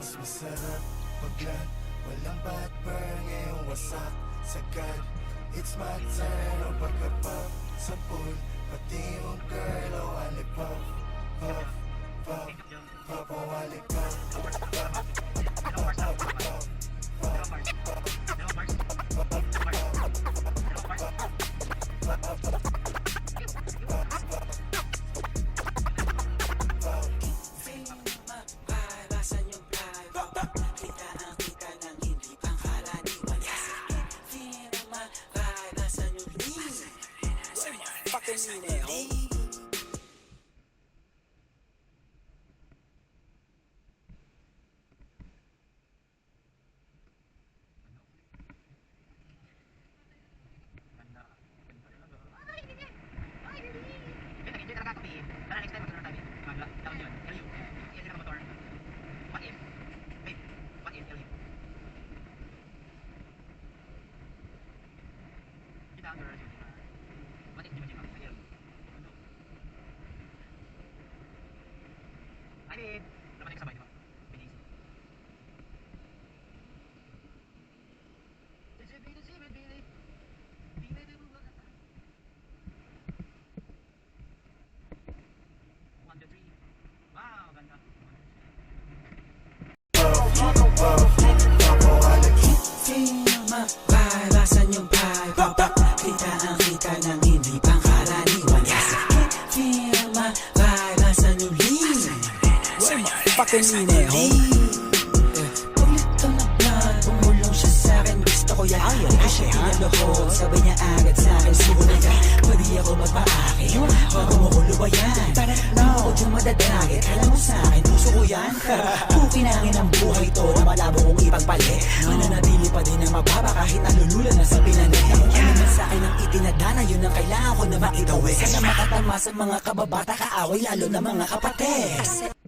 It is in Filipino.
Mas masarap paglan, walang bad burn. Ngayong wasak, sagad, it's my turn. O pagkapap sa pool, pati yung girl. O wali puff, puff, puff, puff. O wali puff, puff, puff, puff. Lasan yung pie, papak. Kita ang kita ng hindi pangkaraniwan. Yes, I can feel my vibe. Lasan yung lean. Where my fucking mineho? Ulit ko na blood, bumulong siya sa'kin. Gusto ko yan, hindi ko siya pinalohod. Sabay niya agad sa'kin, sumunod ka. Pwede ako magpaakit, bago mo ko lubayan. Ako dyan madadragit, alam mo sa'kin, puso ko yan. Pukinangin ang buhay to na malabo kong ipagpalit. Mananatili pa din ang mababa kahit nalulula na sa pinanin. Ano man sa'kin ang itinadana, yun ang kailangan ko na maitawid. Sana makatama sa mga kababata kaaway, lalo na mga kapatid.